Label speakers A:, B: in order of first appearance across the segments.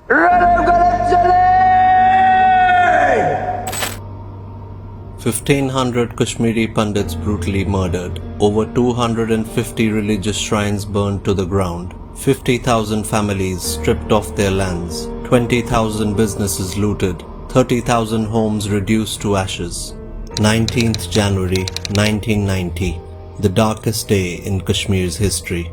A: 1,500 Kashmiri Pandits brutally murdered, over 250 religious shrines burned to the ground, 50,000 families stripped off their lands, 20,000 businesses looted, 30,000 homes reduced to ashes. 19th January 1990, the darkest day in Kashmir's history.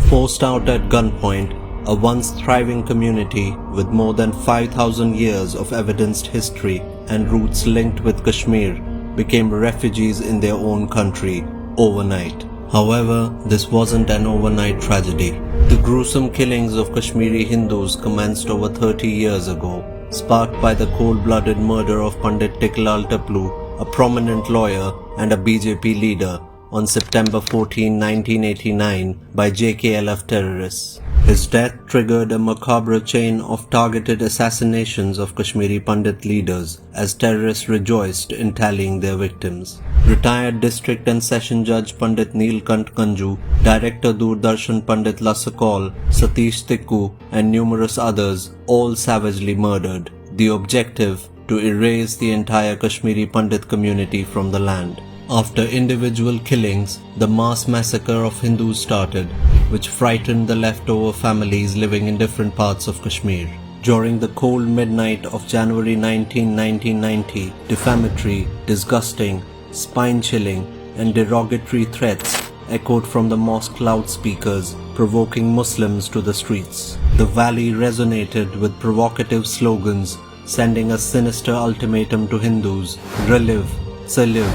A: Forced out at gunpoint, a once thriving community with more than 5,000 years of evidenced history and roots linked with Kashmir became refugees in their own country overnight. However, this wasn't an overnight tragedy. The gruesome killings of Kashmiri Hindus commenced over 30 years ago, sparked by the cold-blooded murder of Pandit Tiklal Taplu, a prominent lawyer and a BJP leader, on September 14, 1989 by JKLF terrorists. His death triggered a macabre chain of targeted assassinations of Kashmiri Pandit leaders as terrorists rejoiced in tallying their victims. Retired District and Session Judge Pandit Neelkant Kanju, Director Doordarshan Pandit Lasakol, Satish Tikku and numerous others, all savagely murdered. The objective: to erase the entire Kashmiri Pandit community from the land. After individual killings, the mass massacre of Hindus started, which frightened the leftover families living in different parts of Kashmir. During the cold midnight of January 19, 1990, defamatory, disgusting, spine-chilling and derogatory threats echoed from the mosque loudspeakers, provoking Muslims to the streets. The valley resonated with provocative slogans, sending a sinister ultimatum to Hindus: Relive, Saliv,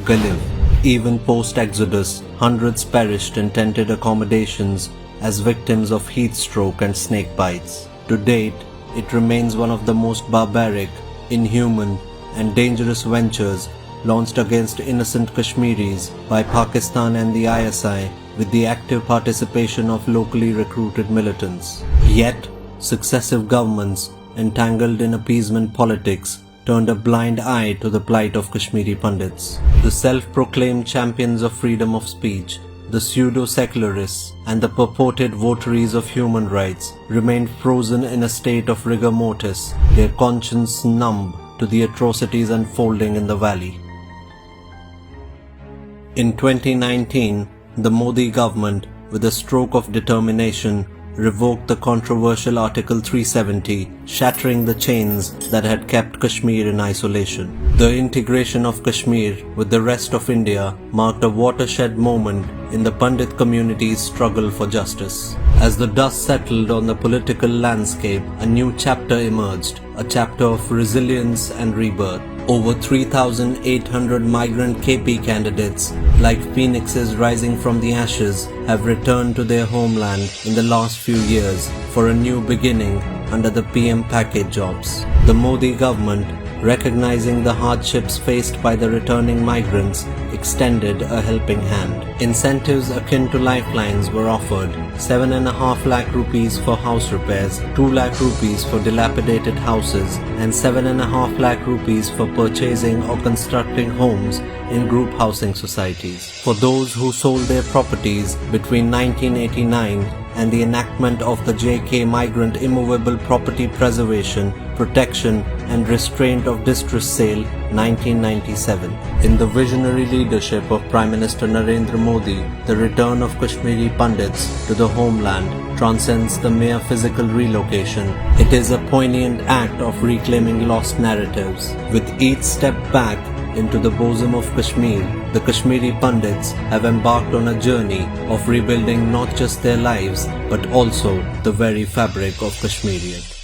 A: Galiv. Even post-Exodus, hundreds perished in tented accommodations as victims of heat stroke and snake bites. To date, it remains one of the most barbaric, inhuman and dangerous ventures launched against innocent Kashmiris by Pakistan and the ISI with the active participation of locally recruited militants. Yet, successive governments, entangled in appeasement politics, turned a blind eye to the plight of Kashmiri Pandits. The self-proclaimed champions of freedom of speech, the pseudo-secularists and the purported votaries of human rights remained frozen in a state of rigor mortis, their conscience numb to the atrocities unfolding in the valley. In 2019, the Modi government, with a stroke of determination, revoked the controversial Article 370, shattering the chains that had kept Kashmir in isolation. The integration of Kashmir with the rest of India marked a watershed moment in the Pandit community's struggle for justice. As the dust settled on the political landscape, a new chapter emerged, a chapter of resilience and rebirth. Over 3,800 migrant KP candidates, like phoenixes rising from the ashes, have returned to their homeland in the last few years for a new beginning under the PM package jobs. The Modi government, recognizing the hardships faced by the returning migrants, extended a helping hand. Incentives akin to lifelines were offered: 7.5 lakh rupees for house repairs, 2 lakh rupees for dilapidated houses, and 7.5 lakh rupees for purchasing or constructing homes in group housing societies. For those who sold their properties between 1989 and the enactment of the JK Migrant Immovable Property Preservation, Protection and Restraint of Distress Sale 1997. In the visionary leadership of Prime Minister Narendra Modi, the return of Kashmiri Pandits to the homeland transcends the mere physical relocation. It is a poignant act of reclaiming lost narratives. With each step back into the bosom of Kashmir, the Kashmiri Pandits have embarked on a journey of rebuilding not just their lives but also the very fabric of Kashmiriyat.